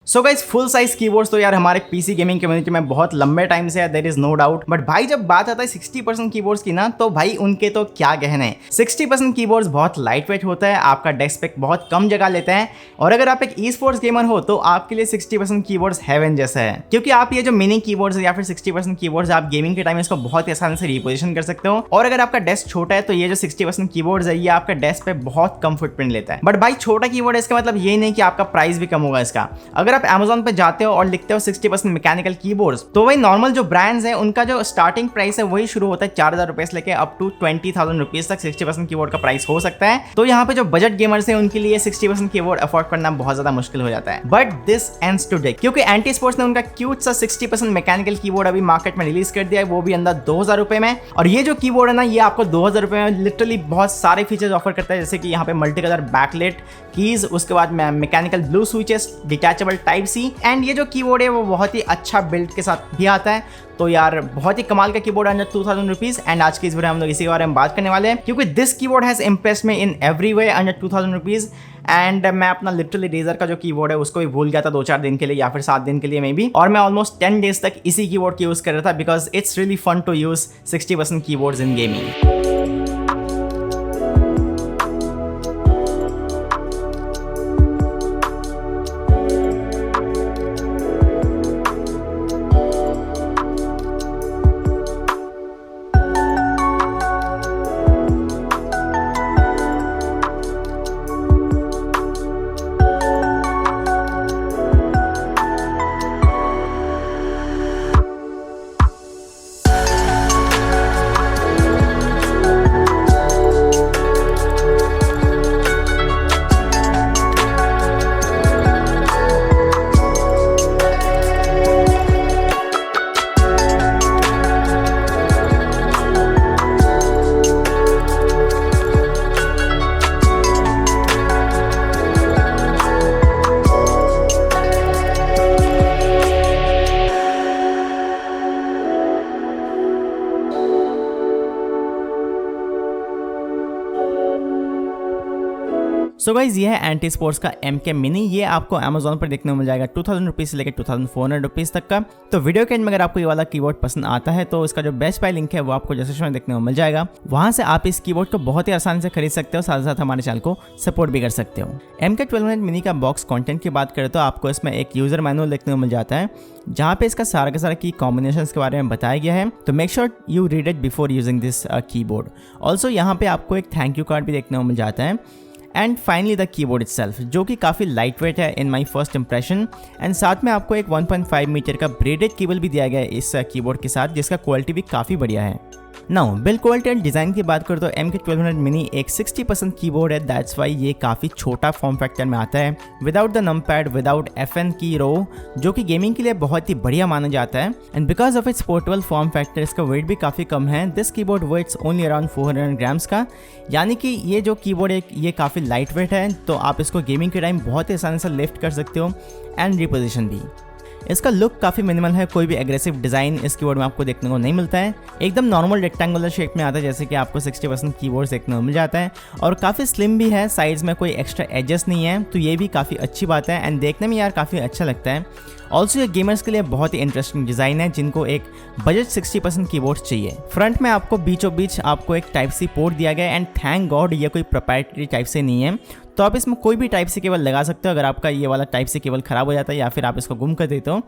So guys full size keyboards तो यार हमारे पीसी गेमिंग कम्युनिटी में बहुत लंबे टाइम से है, there is no doubt. But भाई जब बात आता है 60% कीबोर्ड्स की ना, तो भाई उनके तो क्या कहने। 60% कीबोर्ड्स बहुत लाइट वेट होता है, आपका डेस्क पे बहुत कम जगह लेते हैं, और अगर आप एक ई स्पोर्ट्स गेमर हो तो आपके लिए 60% कीबोर्ड्स हेवन जैसा है, क्योंकि आप ये जो मिनी कीबोर्ड्स या फिर 60% कीबोर्ड्स आप गेमिंग के टाइम इसको बहुत ही आसानी से रिपोजिशन कर सकते हो। और अगर आपका डेस्क छोटा है तो ये जो 60% कीबोर्ड्स है ये आपका डेस्क पे बहुत कम फुटप्रिंट लेता है। बट भाई छोटा कीबोर्ड है इसका मतलब ये नहीं कि आपका प्राइस भी कम होगा इसका। अगर आप Amazon पे जाते हो और लिखते हो 60% मैकेनिकल कीबोर्ड्स, तो वही नॉर्मल जो ब्रांड्स हैं उनका जो स्टार्टिंग प्राइस है वही शुरू होता है 4000 रुपए से लेके अप टू 20,000 रुपीज तक 60% कीबोर्ड का प्राइस हो सकता है। तो यहाँ पे जो बजट गेमर्स हैं उनके लिए 60% कीबोर्ड अफोर्ड करना बहुत ज्यादा मुश्किल हो जाता है। बट दिस एंड्स टुडे, क्योंकि एंटी स्पोर्ट्स ने उनका क्यूट सा 60% मैकेनिकल कीबोर्ड अभी मार्केट में रिलीज कर दिया है, वो भी अंदर 2000 रुपए में। और ये जो कीबोर्ड है ना, ये आपको 2000 रुपए में लिटरली बहुत सारे फीचर्स ऑफर करता है, जैसे कि यहाँ पे मल्टी कलर बैकलाइट कीज, उसके बाद mechanical blue switches, detachable type C, and ये जो कीबोर्ड है वो बहुत ही अच्छा बिल्ड के साथ भी आता है। तो यार बहुत ही कमाल का कीबोर्ड अंडर 2000 रुपीज। एंड आज की इस वीडियो में हम लोग इसी के बारे में बात करने वाले हैं, क्योंकि this keyboard has impressed me in every way under 2000 rupees. And मैं अपना लिटरली रेजर का जो कीबोर्ड है उसको भी भूल गया था 2-4 दिन के लिए या फिर 7 दिन के लिए मे बी, और मैं ऑलमोस्ट 10 डेज तक इसी कीबोर्ड की यूज कर रहा था, because it's really fun to use 60% keyboards in gaming. So guys ये है एंटी स्पोर्ट्स का MK मिनी। ये आपको Amazon पर देखने को मिल जाएगा 2000 रुपीज से लेकर 2400 रुपीज तक का। तो वीडियो के एंड में अगर आपको ये वाला कीबोर्ड पसंद आता है तो इसका जो बेस्ट बाय लिंक है वो आपको डिस्क्रिप्शन में देखने को मिल जाएगा। वहां से आप इस कीबोर्ड को बहुत ही आसानी से खरीद सकते हो, साथ साथ हमारे चैनल को सपोर्ट भी कर सकते हो। MK1200 मिनी का बॉक्स कंटेंट की बात करें तो आपको इसमें एक यूजर मैनुअल देखने को मिल जाता है, जहाँ पे इसका सारा का सारा की कॉम्बिनेशन के बारे में बताया गया है। तो make sure you read it before using this keyboard. Also यहाँ पे आपको एक थैंक यू कार्ड भी देखने को मिल जाता है। And finally the keyboard itself, जो कि काफ़ी लाइट वेट है इन माई फर्स्ट इंप्रेशन। एंड साथ में आपको एक 1.5 मीटर का ब्रेडेड केबल भी दिया गया है इस कीबोर्ड के साथ, जिसका क्वालिटी भी काफ़ी बढ़िया है। Now build quality and design की बात करें तो MK1200 मिनी एक 60% कीबोर्ड है, दैट्स वाई ये काफ़ी छोटा फॉर्म फैक्टर में आता है, without the numpad, without FN की रो, जो कि गेमिंग के लिए बहुत ही बढ़िया माना जाता है। And because of its portable form factor इसका वेट भी काफ़ी कम है। This keyboard weighs only around 400 grams का, यानी कि ये जो कीबोर्ड है ये काफ़ी लाइट वेट है, तो आप इसको गेमिंग के टाइम बहुत ही आसानी से लिफ्ट कर सकते हो एंड रिपोजिशन भी। इसका लुक काफ़ी मिनिमल है, कोई भी एग्रेसिव डिज़ाइन इस कीबोर्ड में आपको देखने को नहीं मिलता है। एकदम नॉर्मल रेक्टेंगुलर शेप में आता है, जैसे कि आपको 60% कीबोर्ड देखने को मिल जाता है, और काफ़ी स्लिम भी है, साइड्स में कोई एक्स्ट्रा एजेस नहीं है, तो ये भी काफ़ी अच्छी बात है। एंड देखने में यार काफ़ी अच्छा लगता है। ऑल्सो ये गेमर्स के लिए बहुत ही इंटरेस्टिंग डिज़ाइन है, जिनको एक बजट 60% कीबोर्ड चाहिए। फ्रंट में आपको बीचों बीच आपको एक टाइप सी पोर्ट दिया गया है, एंड थैंक गॉड ये कोई प्रोप्राइटरी टाइप से नहीं है, तो आप इसमें कोई भी टाइप सी केबल लगा सकते हो। अगर आपका ये वाला टाइप सी केबल खराब हो जाता है या फिर आप इसको गुम कर देते हो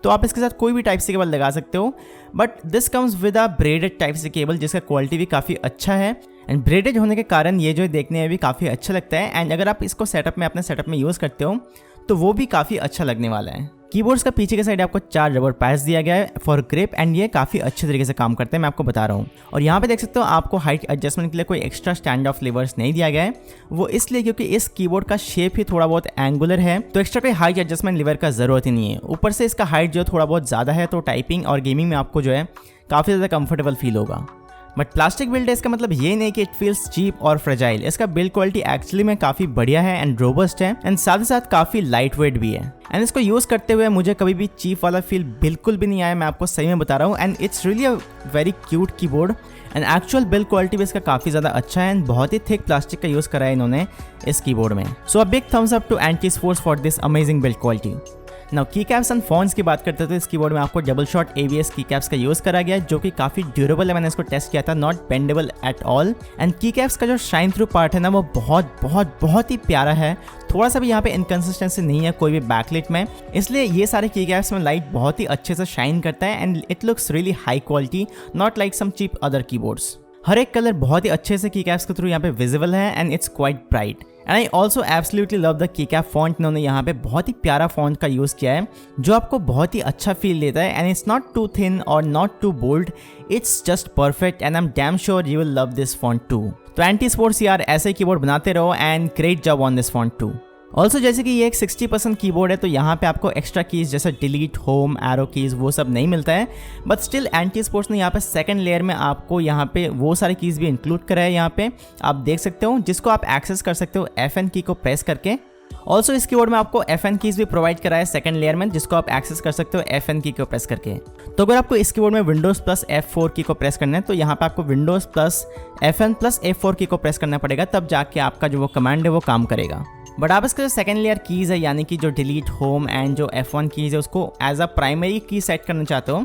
तो आप इसके साथ कोई भी टाइप सी केबल लगा सकते हो। But this comes with a braided type C cable, जिसका क्वालिटी भी काफ़ी अच्छा है। एंड ब्रेडेड होने के कारण ये जो देखने में भी काफ़ी अच्छा लगता है। एंड अगर आप इसको अपने सेटअप में यूज़ करते हो तो वो भी काफ़ी अच्छा लगने वाला है। कीबोर्ड्स का पीछे के साइड आपको 4 रबर पैड्स दिया गया है फॉर ग्रिप, एंड ये काफ़ी अच्छे तरीके से काम करते हैं, मैं आपको बता रहा हूँ। और यहाँ पे देख सकते हो आपको हाइट एडजस्टमेंट के लिए कोई एक्स्ट्रा स्टैंड ऑफ लीवर्स नहीं दिया गया है, वो इसलिए क्योंकि इस कीबोर्ड का शेप ही थोड़ा बहुत एंगुलर है, तो एक्स्ट्रा कोई हाइट एडजस्टमेंट लीवर का ज़रूरत ही नहीं है। ऊपर से इसका हाइट जो थोड़ा बहुत ज़्यादा है, तो टाइपिंग और गेमिंग में आपको जो है काफ़ी ज़्यादा कंफर्टेबल फील होगा। बट प्लास्टिक बिल्ड है इसका मतलब ये नहीं कि इट फील्स चीप और फ्रेजाइल। इसका बिल्ड क्वालिटी एक्चुअली में काफ़ी बढ़िया है एंड रोबस्ट है, एंड साथ ही साथ काफ़ी लाइट वेट भी है। एंड इसको यूज़ करते हुए मुझे कभी भी चीप वाला फील बिल्कुल भी नहीं आया, मैं आपको सही में बता रहा हूँ। And it's really a very cute keyboard, and actual build quality भी इसका काफ़ी ज़्यादा अच्छा है, एंड बहुत ही थिक प्लास्टिक का यूज़ करा है इन्होंने इस कीबोर्ड में। So a big thumbs up to ant esports for this amazing build quality. Now key caps and fonts की बात करते हैं तो इस कीबोर्ड में आपको डबल शॉट ABS की कैप्स का यूज़ करा गया है, जो कि काफ़ी ड्यूरेबल है। मैंने इसको टेस्ट किया था, not bendable at all. And की कैप्स का जो शाइन थ्रू पार्ट है ना, वो बहुत बहुत बहुत ही प्यारा है। थोड़ा सा भी यहाँ पे इनकन्सिस्टेंसी नहीं है कोई भी बैकलाइट में, इसलिए ये सारे की कैप्स में लाइट बहुत ही अच्छे से शाइन करता है and it looks really high quality, not like some cheap other keyboards. हर एक कलर बहुत ही अच्छे से की कैप्स के थ्रू यहाँ पे विजिबल है and it's quite bright. And I also absolutely love the key cap font. इन्होंने यहाँ पे बहुत ही प्यारा फॉन्ट का यूज़ किया है, जो आपको बहुत ही अच्छा फील देता है। And it's not too thin और not too bold, it's just perfect and I am damn sure you will love this font too. तो एंटी स्पोर्ट्स यार ऐसे कीबोर्ड बनाते रहो and great job on this font too. Also जैसे कि ये एक 60% कीबोर्ड है, तो यहाँ पे आपको एक्स्ट्रा कीज जैसे डिलीट, होम, एरो कीज वो सब नहीं मिलता है, बट स्टिल एंटी स्पोर्ट्स ने यहाँ पे सेकंड लेयर में आपको यहाँ पे वो सारे कीज भी इंक्लूड करा है। यहाँ पे आप देख सकते हो, जिसको आप एक्सेस कर सकते हो FN की को प्रेस करके। ऑल्सो इस कीबोर्ड में आपको FN कीज भी प्रोवाइड करा है सेकंड लेयर में, जिसको आप एक्सेस कर सकते हो FN की को प्रेस करके। तो अगर आपको इस कीबोर्ड में विंडोज प्लस F4 की को प्रेस करना है, तो यहाँ पे आपको Windows plus FN plus F4 की को प्रेस करना पड़ेगा, तब जाके आपका जो वो कमांड है वो काम करेगा। बट आप इसका जो सेकेंड लेयर कीज़ है, यानी कि जो डिलीट, होम एंड जो F1 कीज़ है, उसको एज अ प्राइमरी की सेट करना चाहते हो,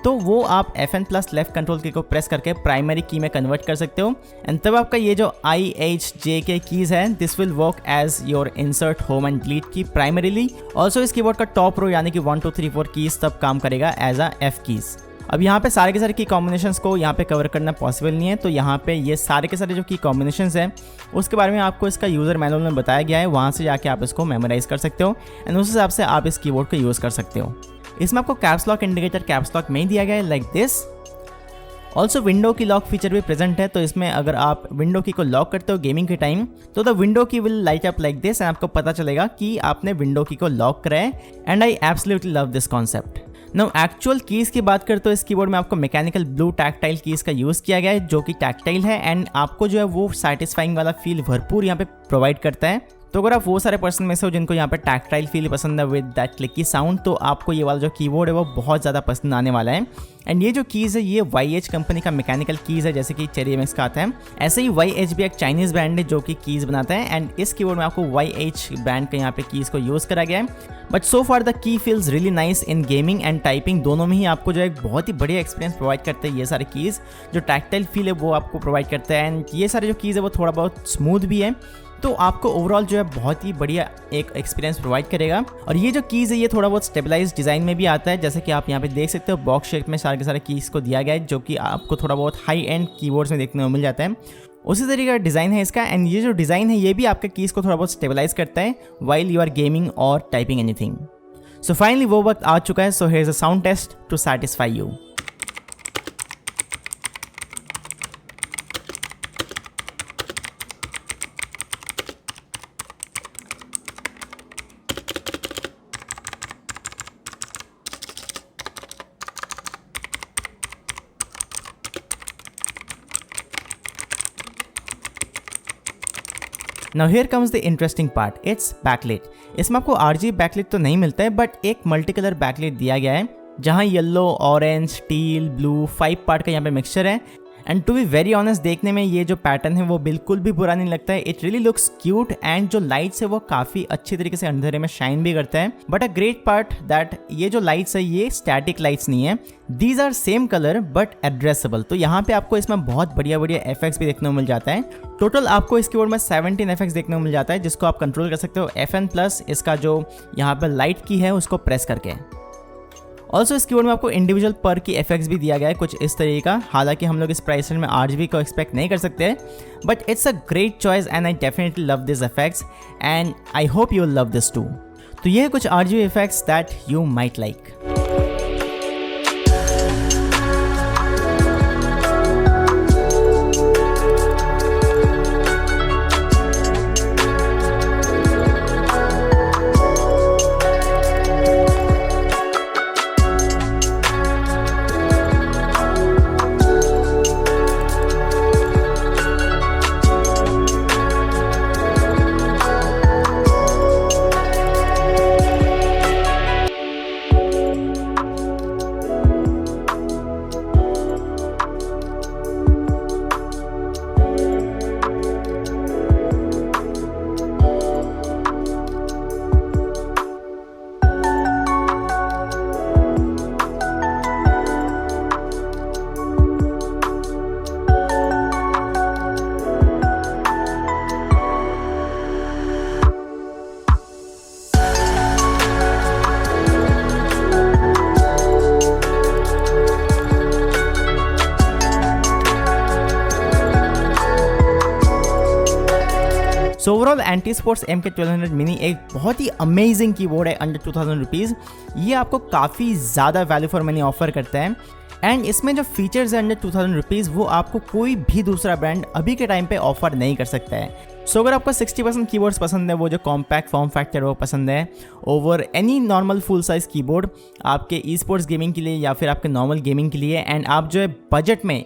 तो वो आप FN प्लस लेफ्ट कंट्रोल की को प्रेस करके प्राइमरी की में कन्वर्ट कर सकते हो। एंड तब आपका ये जो IHJK कीज़ है, this will work as your insert, home end delete key primarily. Also इस कीबोर्ड का टॉप रो यानी कि 1 2 3 4 कीज़ तब काम करेगा एज अ F कीज़। अब यहाँ पे सारे के सारे की कॉम्बिनेशंस को यहाँ पे कवर करना पॉसिबल नहीं है, तो यहाँ पे ये सारे के सारे जो की कॉम्बिनेशंस हैं उसके बारे में आपको इसका यूज़र मैनुअल में बताया गया है, वहाँ से जाके आप इसको मेमोराइज कर सकते हो एंड उस हिसाब से आप इस कीबोर्ड को यूज़ कर सकते हो। इसमें आपको caps lock indicator caps lock में ही दिया गया है लाइक दिस। ऑल्सो विंडो की लॉक फीचर भी प्रेजेंट है, तो इसमें अगर आप विंडो की को लॉक करते हो गेमिंग के टाइम, तो द विंडो की will light up like this and आपको पता चलेगा कि आपने विंडो की को लॉक करा है। And I absolutely love this concept. Now actual keys की बात करते हो, इस कीबोर्ड में आपको मैकेनिकल ब्लू टैक्टाइल कीज़ का यूज़ किया गया है, जो कि टैक्टाइल है एंड आपको जो है वो सैटिस्फाइंग वाला फील भरपूर यहाँ पे प्रोवाइड करता है। तो अगर आप वो सारे पर्सन में से हो जिनको यहाँ पे टैक्टाइल फील पसंद है विद दैट क्लिकी साउंड, तो आपको ये वाला जो कीबोर्ड है वो बहुत ज़्यादा पसंद आने वाला है। एंड ये जो कीज़ है ये YH कंपनी का मैकेनिकल कीज़ है, जैसे कि चेरी MX का आता है, ऐसे ही YH भी एक चाइनीज़ ब्रांड है जो कि कीज़ बनाता है। एंड इस कीबोर्ड में आपको YH ब्रांड का यहाँ पे कीज़ को यूज़ करा गया है। But so far the key feels really nice in gaming and typing, दोनों में ही आपको जो एक बहुत ही बढ़िया एक्सपीरियंस प्रोवाइड करते हैं ये सारे कीज़। जो टैक्टाइल फील है वो आपको प्रोवाइड करता है एंड ये सारे जो कीज़ है वो थोड़ा बहुत स्मूथ भी है, तो आपको ओवरऑल जो है बहुत ही बढ़िया एक एक्सपीरियंस प्रोवाइड करेगा। और ये जो कीज़ है ये थोड़ा बहुत स्टेबलाइज डिज़ाइन में भी आता है, जैसे कि आप यहाँ पे देख सकते हो बॉक्स शेप में सारे के सारे कीज़ को दिया गया है, जो कि आपको थोड़ा बहुत हाई एंड कीबोर्ड्स में देखने को मिल जाता है। उसी तरीके का डिज़ाइन है इसका एंड ये जो डिज़ाइन है ये भी आपके कीज़ को थोड़ा बहुत स्टेबलाइज करता है वाइल यू आर गेमिंग और टाइपिंग एनीथिंग। सो फाइनली वो वक्त आ चुका है, so here is a sound test to satisfy you. Now here comes the interesting part, it's backlit। इसमें आपको RGB बैकलिट तो नहीं मिलता है, बट एक मल्टी कलर बैकलिट दिया गया है, जहाँ yellow, orange, teal, blue 5 part का यहाँ पे मिक्सचर है। And to be very honest, देखने में ये जो पैटर्न है वो बिल्कुल भी बुरा नहीं लगता है, it really looks cute and जो लाइट्स है वो काफ़ी अच्छी तरीके से अंधेरे में शाइन भी करता है। But a great part that ये जो लाइट्स है ये स्टैटिक लाइट्स नहीं है, these are same colour but addressable. तो यहाँ पे आपको इसमें बहुत बढ़िया बढ़िया इफेक्ट्स भी देखने को मिल जाता है। टोटल आपको इस कीबोर्ड में 17 इफेक्ट्स देखने को मिल जाता है, जिसको आप कंट्रोल कर सकते हो FN प्लस इसका जो यहाँ पर लाइट की है उसको प्रेस करके। ऑल्सो इस कीबोर्ड में आपको इंडिविजुअल पर की इफेक्ट्स भी दिया गया है कुछ इस तरीके का। हालांकि हम लोग इस प्राइस रेंज में RGB को एक्सपेक्ट नहीं कर सकते, but it's a great choice and I definitely love this effects and I hope you will love this too. तो ये है कुछ RGB effects that you might like. Overall Ant Esports MK1200 mini एक बहुत ही अमेजिंग कीबोर्ड है under 2000 rupees. ये आपको काफ़ी ज़्यादा वैल्यू फॉर मनी ऑफर करता है एंड इसमें जो फीचर्स है अंडर 2000 रुपीज़ वो आपको कोई भी दूसरा ब्रांड अभी के टाइम पे ऑफर नहीं कर सकता है। सो अगर आपको 60% कीबोर्ड्स पसंद है, वो जो कॉम्पैक्ट फॉर्म फैक्टर वो पसंद है over any normal full size keyboard आपके ई स्पोर्ट्स गेमिंग के लिए या फिर आपके नॉर्मल गेमिंग के लिए, एंड आप जो है बजट में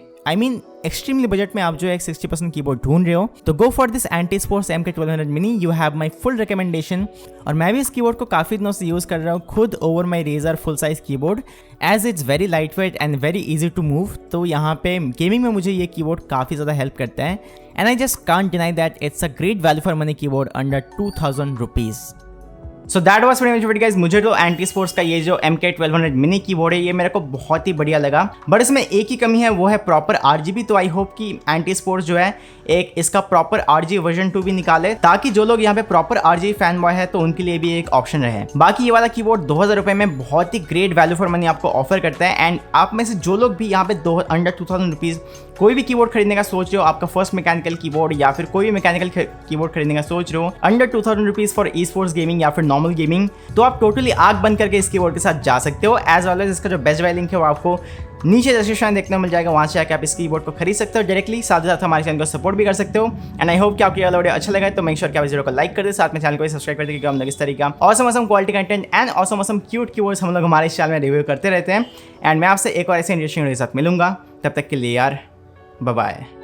एक्सट्रीमली बजट में आप जो है 60% कीबोर्ड ढूंढ रहे हो, तो go for this anti Esports MK1200 mini. You have my full recommendation. और मैं भी इस कीबोर्ड को काफ़ी दिनों से यूज़ कर रहा हूँ खुद over my Razer full size keyboard, as it's very light weight and very easy to move. तो यहाँ पे गेमिंग में मुझे ये कीबोर्ड काफ़ी ज़्यादा हेल्प करता है and I just can't deny that it's a great value for money keyboard under 2000 rupees. So that was pretty much guys. मुझे तो एंटी स्पोर्ट्स का ये जो MK1200 मिनी कीबोर्ड है ये मेरे को बहुत ही बढ़िया लगा, बट इसमें एक ही कमी है, वो है प्रॉपर RGB। तो आई होप कि एंटी स्पोर्ट्स जो है एक इसका प्रॉपर RGB वर्जन 2 भी निकाले, ताकि जो लोग यहाँ पे प्रॉपर RGB फैन बॉय है तो उनके लिए भी एक ऑप्शन रहे। बाकी ये वाला कीबोर्ड 2000 रुपये में बहुत ही ग्रेट वैल्यू फॉर मनी आपको ऑफर करता है। एंड आप में से जो लोग भी यहाँ पे अंडर 2000 रुपीज़ कोई भी कीबोर्ड खरीदने का सोच रहे हो, आपका फर्स्ट मैकेनिकल कीबोर्ड या फिर कोई भी मैकेनिकल कीबोर्ड खरीदने का सोच रहे हो under 2000 rupees for e sports gaming या फिर नॉर्मल गेमिंग, तो आप टोटली आग बंद करके इस कीबोर्ड के साथ जा सकते हो। एज वेल एज इसका जो बेस्ट बाय लिंक है वो आपको नीचे डिस्क्रिप्शन देखने को मिल जाएगा, वहाँ से आकर आप इस कीबोर्ड को खरीद सकते हो डायरेक्टली, साथ ही साथ हमारे चैनल को सपोर्ट भी कर सकते हो। एंड आई होप कि आपको ये वाला वीडियो अच्छा लगा है, तो मेक श्योर कि आप इस वीडियो को लाइक कर दे, साथ में चैनल को सब्सक्राइब कर दे, क्योंकि हम लोग इस तरीके का awesome quality content and awesome cute keyboards हम लोग हमारे इस चैनल में रिव्यू करते रहते हैं। एंड मैं आपसे एक और ऐसे इंटरेस्टिंग वीडियो के साथ मिलूंगा, तब तक के लिए यार बाय बाय।